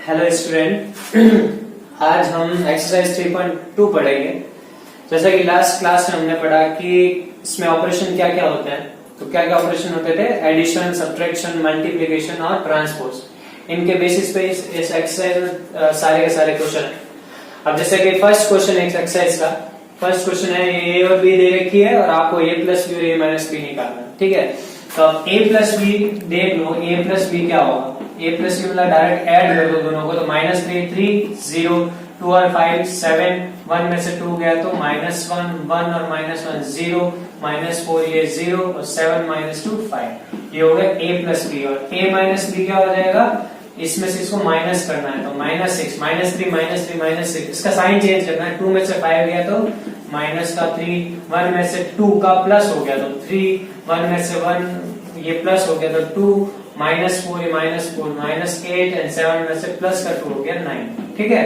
Hello student, आज हम exercise 3.2 पढ़ेंगे। जैसा कि लास्ट क्लास में हमने पढ़ा कि इसमें ऑपरेशन क्या क्या होते हैं, तो क्या क्या ऑपरेशन होते थे, एडिशन, सब्ट्रैक्शन, मल्टीप्लिकेशन और ट्रांसपोज। इनके बेसिस पे इस एक्सरसाइज में सारे के सारे क्वेश्चन है। अब जैसे कि फर्स्ट क्वेश्चन है एक्सरसाइज का, फर्स्ट क्वेश्चन है ए और बी दे रखी है और आपको ए प्लस बी और ए माइनस बी निकालना है। ठीक है, तो अब ए प्लस बी देख लो, ए प्लस बी क्या होगा, ए प्लस बी मतलब डायरेक्ट ऐड कर दो दोनों को, तो -3 3 0 2 और 5 7 1 में से 2 गया तो -1 1 और -1 0 -4 ये 0 और 7 -2 5। ये हो गया ए प्लस बी। और ए माइनस बी क्या हो जाएगा, इसमें से इसको माइनस करना है तो -6 -3 -6, इसका साइन चेंज करना है। 2 में से 5 गया तो -3, 1 में से 2 का प्लस हो गया तो 3, 1 में से 1 ये प्लस हो गया तो 2, -4 ये -4 -8 एंड 7 में से प्लस का 2 हो गया 9। ठीक है,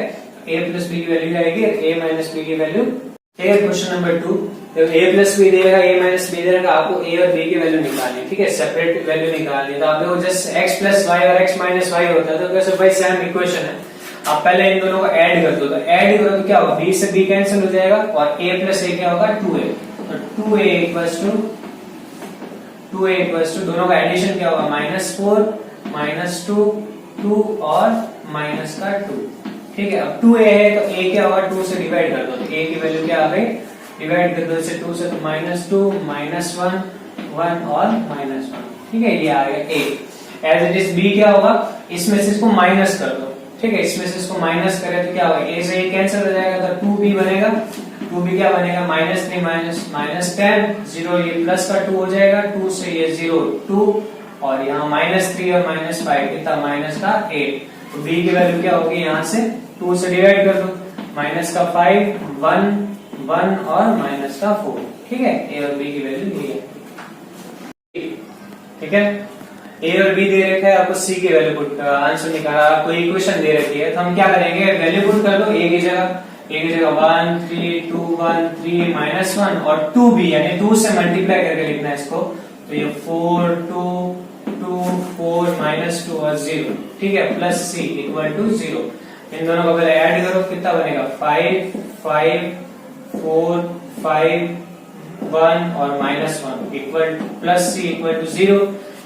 a प्लस बी की वैल्यू आएगी a माइनस बी की वैल्यू। ठीक है, question number 2, a plus B देगा, a माइनस बी देगा, आपको a और b की वैल्यू निकालनी है। ठीक है, सेपरेट वैल्यू निकालनी है। तो आप देखो जस्ट x प्लस y और x माइनस y होता है तो कैसे भाई सेम इक्वेशन है। आप पहले इन दोनों को ऐड कर दो, तो ऐड करो तो क्या होगा, b से b कैंसिल हो जाएगा और a प्लस a क्या होगा 2a। तो 2a इक्वल्स टू दोनों का एडिशन क्या होगा, -4 -2 2 और माइनस का 2। ठीक है, अब 2a है तो a क्या होगा, 2 से डिवाइड कर दो, तो a की वैल्यू क्या आ गई, डिवाइड कर दो इसे 2 से, तो -2 -1 1 और -1। ठीक है, ये आ गया a। As it is b क्या होगा, इसमें से इसको माइनस कर दो। ठीक है, इसमें से इसको माइनस करें तो क्या होगा, a से a कैंसिल हो जाएगा तो 2b बनेगा। 2b क्या बनेगा, -3 -10 0 ये प्लस का 2 हो जाएगा, 2 से ये 0 2 और यहाँ -3 और -5 कितना, माइनस का 8। तो b की वैल्यू क्या होगी, यहाँ से 2 से डिवाइड कर दो, माइनस का 5 1 1 और माइनस का 4। ठीक है, a और b की वैल्यू ये है। ठीक है, a और b दे रखा है, आपको c की वैल्यू पुट आंसर निकाला, आपको इक्वेशन दे रखी है, तो हम क्या करेंगे, वैल्यू पुट कर दो a की जगह 1 3 2 1 3 -1 और 2b यानी 2 से मल्टीप्लाई करके लिखना है इसको, तो ये 4 2 2 4 -2 और 0। ठीक है, प्लस c इक्वल टू 0। इन दोनों को पहले ऐड करो, कितना बनेगा 5 5 4 5 1 और -1 equal plus c equal to 0।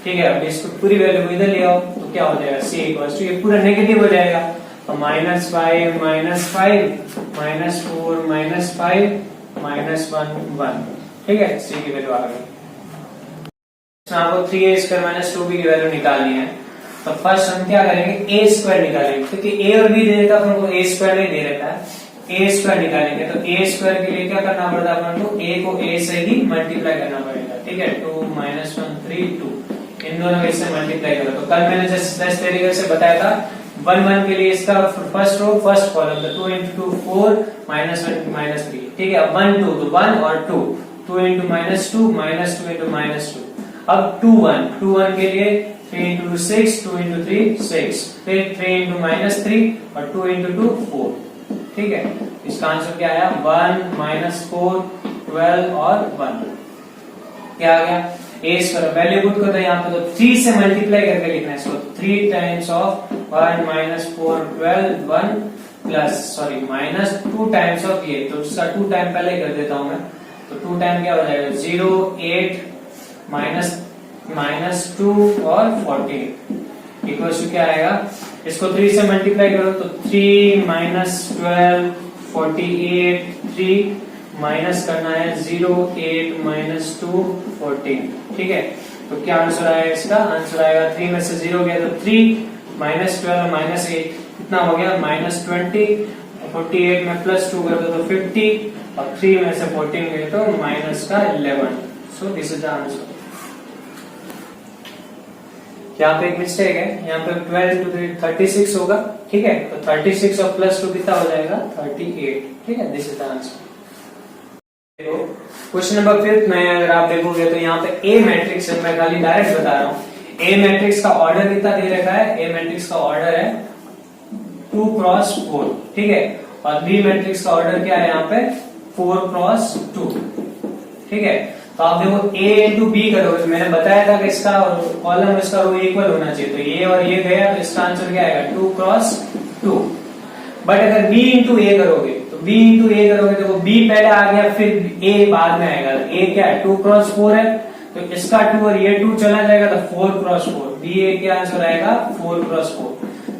ठीक है, अब इसको पूरी वैल्यू को इधर ले आओ तो क्या हो जाएगा, c इक्वल टू, ये पूरा नेगेटिव हो जाएगा तो -5 -5 -4 -5 -1 ठीक है, c की वैल्यू आ गई। आपको 3a² - 2b की वैल्यू निकालनी है, तो फर्स्ट हम क्या करेंगे, a² निकालेंगे, क्योंकि a और b दे रखा है हमको, a² नहीं दे रखा है, a² निकालेंगे। तो a² के लिए क्या करना पड़ता है अपन को, a को a से ही मल्टीप्लाई करना पड़ेगा। ठीक है, 2 -1 3 2, इन दोनों को इससे मल्टीप्लाई करो। तो कल मैंने जिस तरीके से बताया था 1 1 के लिए इसका फर्स्ट रो फर्स्ट कॉलम, तो 2 × 2 4 -1 -3। ठीक है, अब 1 2 तो 1 और 2 2 × -2 -2 × -2। अब 2 1 के लिए 3 × 6 2 × 3 6, फिर 3 × -3 और 2 × 2 4। ठीक है, इसका आंसर क्या आया, 1 -4 12 और 1। क्या आ गया, a² वैल्यू पुट कर दो यहाँ पे, तो 3 से मल्टीप्लाई करके लिखना है इसको, 3 times of 1 -4 12 1 plus -2 times of ये, तो इसका 2 टाइम पहले कर देता हूं मैं, तो 2 टाइम क्या हो जाएगा 0 8 -2 और 14 इक्वल टू क्या आएगा, इसको 3 से मल्टीप्लाई करो तो 3 -12 48 3 माइनस करना है 0 8 -2 14। ठीक है, तो क्या आंसर आएगा, इसका आंसर आएगा 3 में से 0 गया तो 3 -12 -8 कितना हो गया, -20 48 में +2 कर दो तो 50 और 3 में से 14 गए तो -11। So this is the answer. यहाँ पे एक मिस्टेक है, यहाँ पे 12 × 3 36 होगा। ठीक है, तो 36 और +2 कितना हो जाएगा 38। ठीक है, this is the answer. Question number 5 में अगर आप देखोगे तो यहाँ पे ए मैट्रिक्स है, मैं खाली डायरेक्ट बता रहा हूँ। ए मैट्रिक्स का ऑर्डर कितना दे रखा है, ए मैट्रिक्स का ऑर्डर है 2 × 4। ठीक है, और बी मैट्रिक्स का ऑर्डर क्या है यहाँ पे 4 × 2। ठीक है, तो आप देखो a × b करोगे, मैंने बताया था कि इसका कॉलम इसका रो इक्वल होना चाहिए, तो ये और ये गया तो इसका आंसर क्या आएगा 2 × 2। बट अगर b इंटू ए करोगे तो b इंटू ए करोगे तो वो b पहले आ गया फिर a बाद में आएगा। a क्या है 2 क्रॉस 4 है तो इसका 2 और ये 2 चला जाएगा तो 4 क्रॉस 4 b a क्या आंसर आएगा 4 क्रॉस 4।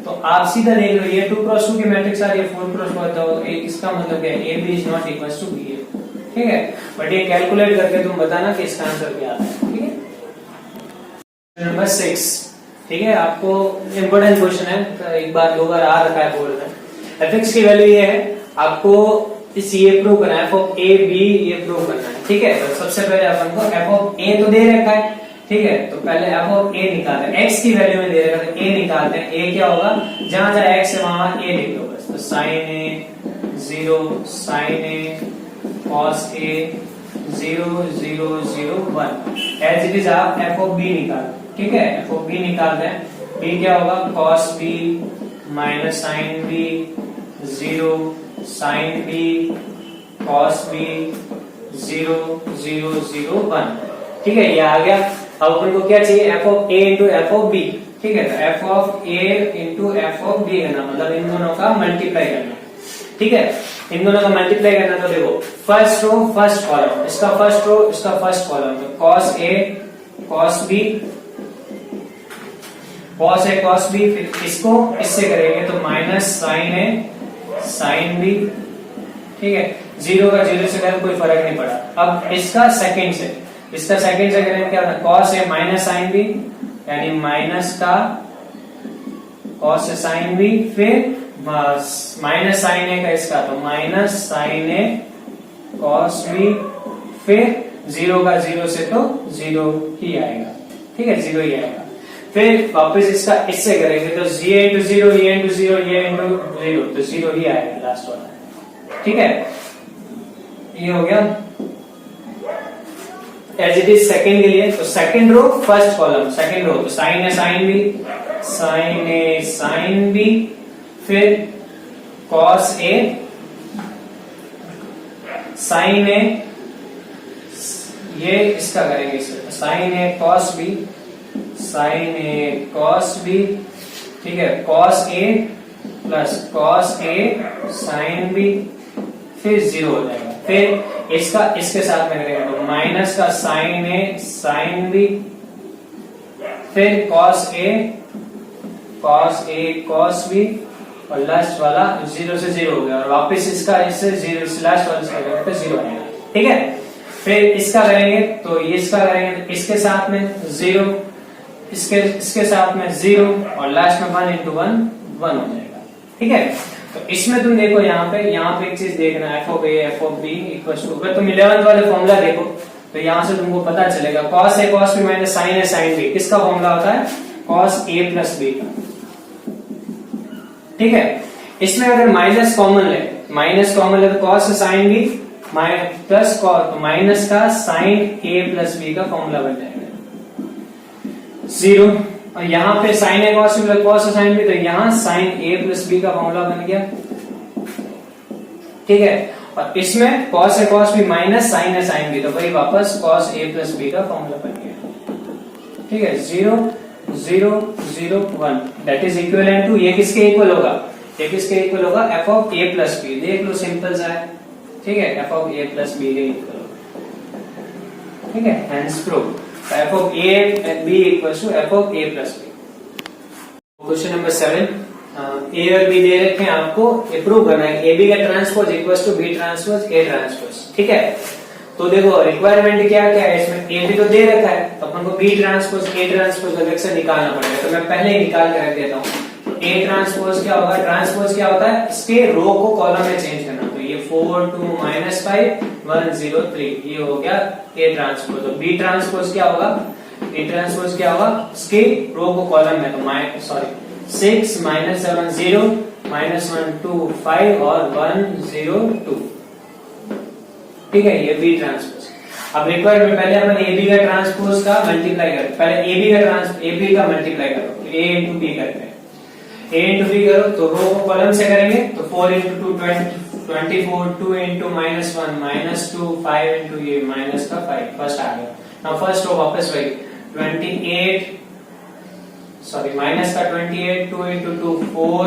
तो आप सीधा देख लो ये 2 क्रॉस 2 की मैट्रिक्स आ रही है 4 क्रॉस 4 तो इसका मतलब क्या है a b is not equal to b a। ठीक है बट ये कैलकुलेट करके तुम बताना कि इसका आंसर क्या आता है। ठीक है नंबर 6। ठीक है आपको इंपोर्टेंट क्वेश्चन है तो एक बार 2 बार आ रखा है बोर्ड में। fx की वैल्यू ये है आपको इस ये प्रूव करना है f ऑफ a b ये प्रूव करना है। ठीक है तो सबसे पहले अपन को f ऑफ a तो दे रखा है। ठीक है तो पहले f ऑफ a निकालते हैं x की वैल्यू में दे रखा है तो a निकालते हैं। a क्या होगा जहां जहां x है वहां a लिख दो बस। तो sin a 0 sin a cos a 0 0 0 1 as it is आप f ऑफ b निकालो। ठीक है f ऑफ b निकालते हैं। b क्या होगा cos b minus sin b 0 sin b cos b 0 0 0 1। ठीक है ये आ गया। अब अपन को क्या चाहिए f of a into f of b। ठीक है तो f of a into f of b करना मतलब इन दोनों का मल्टीप्लाई करना। ठीक है इन दोनों का मल्टीप्लाई करना तो देखो फर्स्ट रो फर्स्ट कॉलम इसका फर्स्ट रो इसका फर्स्ट कॉलम तो cos a cos b फिर इसको इससे करेंगे तो minus sign A sine B. ठीक है 0 का 0 से करें कोई फर्क नहीं पड़ा। अब इसका सेकंड से करेंगे क्या होता है cos ए माइनस साइन बी यानी माइनस का cos ए साइन बी फिर माइनस साइन ए का इसका तो minus sign A cos B फिर 0 का 0 से तो 0 ही आएगा। ठीक है 0 ही आएगा। फिर वापस इसका इससे करेंगे तो ये इंटू 0 ये इंटू 0 ये इंटू 0 तो 0 ही आएगा लास्ट वाला। ठीक है ये हो गया एज इट इज सेकंड के लिए। तो second row first column second row तो साइन ए साइन बी फिर cos ए साइन ए ये इसका करेंगे sine A cos B sine A cos B. ठीक है cos A plus cos A sine B फिर 0 हो जाएगा। फिर इसका इसके साथ में करेंगे तो माइनस का साइन ए साइन बी फिर cos ए cos बी और लास्ट वाला 0 से 0 हो गया और वापस इसका इससे 0 से लास्ट वाला से करेंगे तो 0 आएगा। ठीक है फिर इसका करेंगे तो ये इसका करेंगे तो इसके साथ में 0 इसके साथ में 0 और लास्ट में 1 इंटू 1 1 हो जाएगा। ठीक है तो इसमें तुम देखो यहाँ पे एक चीज देखना f of a f of b equals to अगर तुम 11th वाले फॉर्मूला देखो तो यहाँ से तुमको पता चलेगा cos a cos b minus sin a sin b किसका फॉर्मूला होता है cos a प्लस b का। ठीक है इसमें अगर माइनस कॉमन ले तो cos sin b प्लस तो माइनस का sin a प्लस b का फॉर्मूला बन जाएगा 0 और यहाँ पे sin a cos b cos sin b तो यहाँ sin a प्लस b का फॉर्मूला बन गया। ठीक है और इसमें cos a cos b minus sin a sin b तो वही वापस cos a प्लस b का फॉर्मूला बन गया। ठीक है 0 0 0 1 दैट इज इक्विवेलेंट टू ये किसके इक्वल होगा f of a plus b। देख लो सिंपल सा है। ठीक है f of a plus b के इक्वल होगा। ठीक है hence prove f of a and b equals to f of a plus b। Question number 7 a और b दे रखे हैं आपको प्रूव करना है ab का transpose equals to b transpose a transpose. ठीक है तो देखो रिक्वायरमेंट क्या है इसमें ab तो दे रखा है तो अपन को b ट्रांसपोज a ट्रांसपोज अलग से निकालना पड़ेगा। तो मैं पहले ही निकाल के रख देता हूँ। तो a ट्रांसपोज क्या होगा ट्रांसपोज क्या होता है इसके रो को कॉलम में चेंज करना। तो ये 4 2 -5 1 0 3 ये हो गया a ट्रांसपोज। तो b ट्रांसपोज क्या होगा इसके रो को कॉलम में तो 6 -7 0 -1 2 5 और 1 0 2। ठीक है ये b ट्रांसपोज। अब रिक्वायरमेंट पहले अपन ab का ट्रांसपोज का मल्टीप्लाई करें। पहले ab का मल्टीप्लाई करो a इंटू b करते हैं। a इंटू b करो तो रो को कॉलम से करेंगे तो 4 इंटू 2 24 2 इंटू -1 -2 5 इंटू ये माइनस का 5 फर्स्ट आ गया। नाउ फर्स्ट रो वापस वही 28 माइनस का 28 2 इंटू 2 4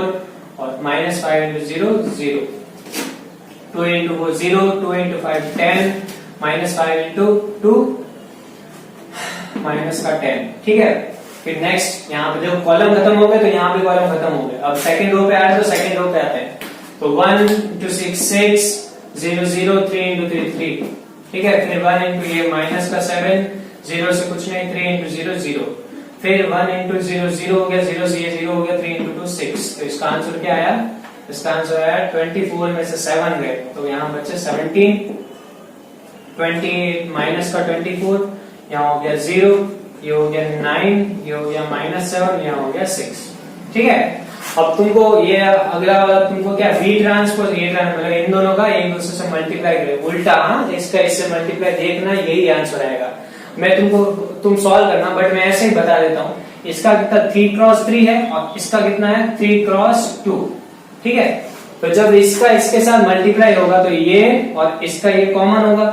और -5 into 0 0, 2 into 4 0, 2 into 5 10, -5 into 2 minus का 10, ठीक है। फिर नेक्स्ट यहाँ पे जो कॉलम खत्म हो गए तो यहाँ पे कॉलम खत्म हो गए। अब सेकंड रो पे आए तो सेकंड रो पे आते हैं, तो 1 इंटू 6 6, 0 0, 3 इंटू 3 3, ठीक है। फिर 1 इंटू ये माइनस का 7, 0 से कुछ नहीं, 3 इंटू 0 0, फिर 1 इंटू 0 0 हो गया, 0 से ये 0 हो गया, 3 इंटू 2 6। तो इसका आंसर क्या आया? इसका आंसर आया 24 में से 7 गए तो यहाँ बचे 17, 28 माइनस का 24, यहाँ हो गया 0, ये हो गया 9, ये हो गया -7, यहाँ हो गया 6, ठीक है। अब तुमको ये अगला वाला तुमको क्या V ट्रांसपोज A ट्रांसपोज मतलब इन दोनों का एक दूसरे से मल्टीप्लाई करे उल्टा, हाँ इसका इससे मल्टीप्लाई देखना, यही आंसर आएगा। मैं तुम सॉल्व करना, बट मैं ऐसे ही बता देता हूँ। इसका कितना 3 क्रॉस 3 है और इसका कितना है 3 क्रॉस 2, ठीक है। तो जब इसका इसके साथ मल्टीप्लाई होगा तो ये और इसका ये कॉमन होगा,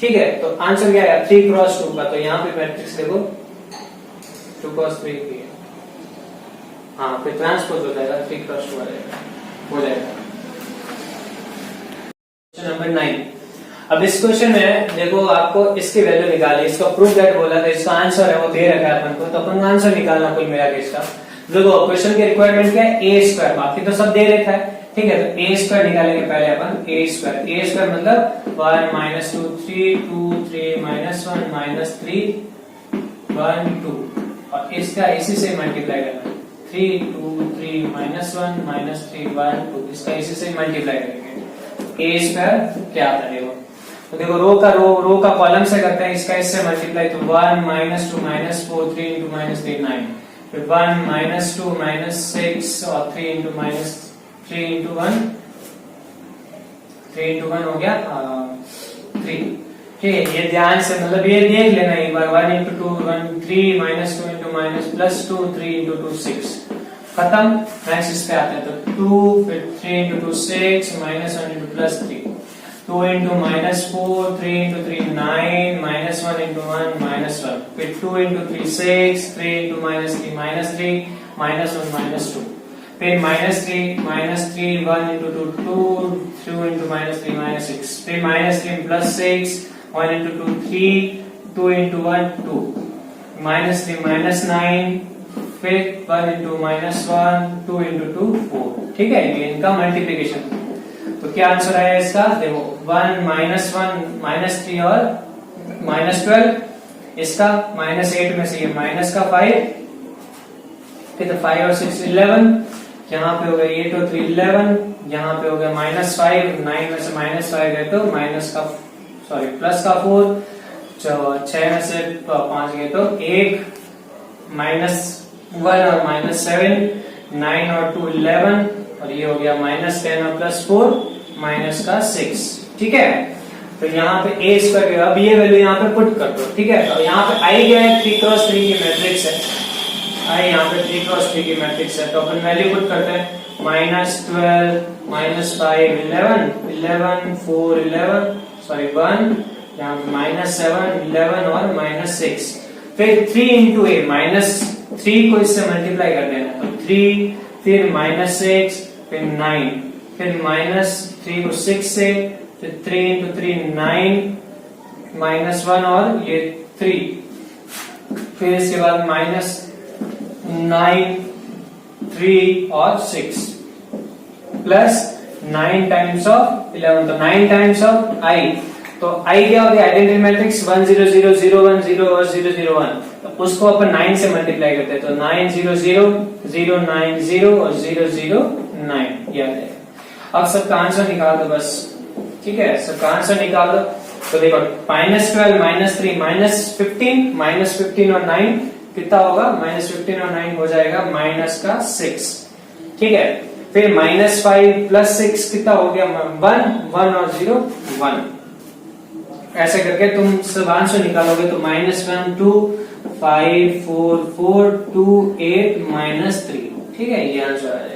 ठीक है। तो आंसर क्या है 3 क्रॉस 2 का। तो यहाँ पे मैट्रिक्स देखो 2 क्रॉस 3 की है, हाँ फिर ट्रांसपोज हो जाएगा 3 क्रॉस 2 हो जाएगा। Question number 9। अब इस क्वेश्चन में देखो आपको इसकी वैल्यू निकाली, इसका प्रूफ दैट बोला था, इसका आंसर है वो दे रखा है अपन को, तो अपन आंसर निकालना कुल मिला के इसका। देखो क्वेश्चन की रिक्वायरमेंट क्या है a स्क्वायर, बाकी तो सब दे रखा है, ठीक है। तो a स्क्वायर निकालेंगे पहले अपन, a स्क्वायर मतलब 1 -2 3 2 3 -1 -3 1 2, और इसका इसी से मल्टीप्लाई करना, 3 2 3 -1 -3 1 2, इसका इसी से मल्टीप्लाई करेंगे। a स्क्वायर क्या आता है देखो, तो देखो रो का कॉलम से करते हैं, इसका इससे मल्टीप्लाई, तो 1 -2 -4 3 इंटू -3 9, फिर 1 -2 -6 और 3 इंटू 1 हो गया 3, ठीक है। ये ध्यान से मतलब ये देख लेना एक बार, 1 इंटू 2 1 3 -2 इंटू +2 3 इंटू 2 6, खत्म। नेक्स्ट इस पे आते हैं तो 2, फिर 3 into 2 6 -1 into +3, 2 into -4 3 into 3 9 -1 into 1 -1, फिर 2 इंटू 3 6 3 इंटू -3 -3 -1 -2, फिर -3 1 इंटू 2 2 2 इंटू -3 -6, फिर -3 +6 1 इंटू 2 3 2 इंटू 1 2, -3 -9, फिर 1 इंटू -1 2 इंटू 2 4, ठीक है। ये इनका मल्टीप्लीकेशन। तो क्या आंसर आया इसका देखो 1 -3 और -12, इसका -8 में से ये माइनस का 5, फिर तो 5 और 6 11, यहाँ पे हो गया 8 और 3 11, यहाँ पे हो गया -5, 9 में से -5 है तो प्लस का 4, 6 में से 5 गए तो 1, -1 और -7, 9 और 2 11, और ये हो गया -10 और +4 -6, ठीक है। तो यहाँ पे a स्क्वायर, अब ये वैल्यू यहाँ पे पुट कर दो, ठीक है। तो यहाँ पे i क्या है 3 क्रॉस 3 की मैट्रिक्स है, i यहाँ पे 3 क्रॉस 3 की मैट्रिक्स है, तो अपन वैल्यू पुट करते हैं -12 -5 11 11 4 11 1, यहाँ पे -7 11 और -6, फिर 3 इंटू a -3 को इससे मल्टीप्लाई कर देना, तो 3 फिर -6 फिर 9, फिर -3 को 6 से, फिर 3 इंटू 3 9 -1 और ये 3, फिर इसके बाद -9 3 और 6 प्लस 9 टाइम्स ऑफ 11, तो 9 टाइम्स ऑफ i, तो i क्या होती है आइडेंटिटी मैट्रिक्स 1 0 0 0 1 0 और 0 0 1, तो उसको अपन 9 से मल्टीप्लाई करते हैं, तो 9 0 0 0 9 0 और 0 0 9, याद है। अब सबका आंसर निकाल दो बस, ठीक है। सबका आंसर निकाल दो, तो देखो -12 -3 -15 और 9 कितना होगा, -15 और 9 हो जाएगा -6, ठीक है। फिर -5 + 6 कितना हो गया 1 और 0 1, ऐसे करके तुम सब आंसर निकालोगे तो -1 2 5 4 4 2 8 -3, ठीक है। ये आंसर आ जाएगा।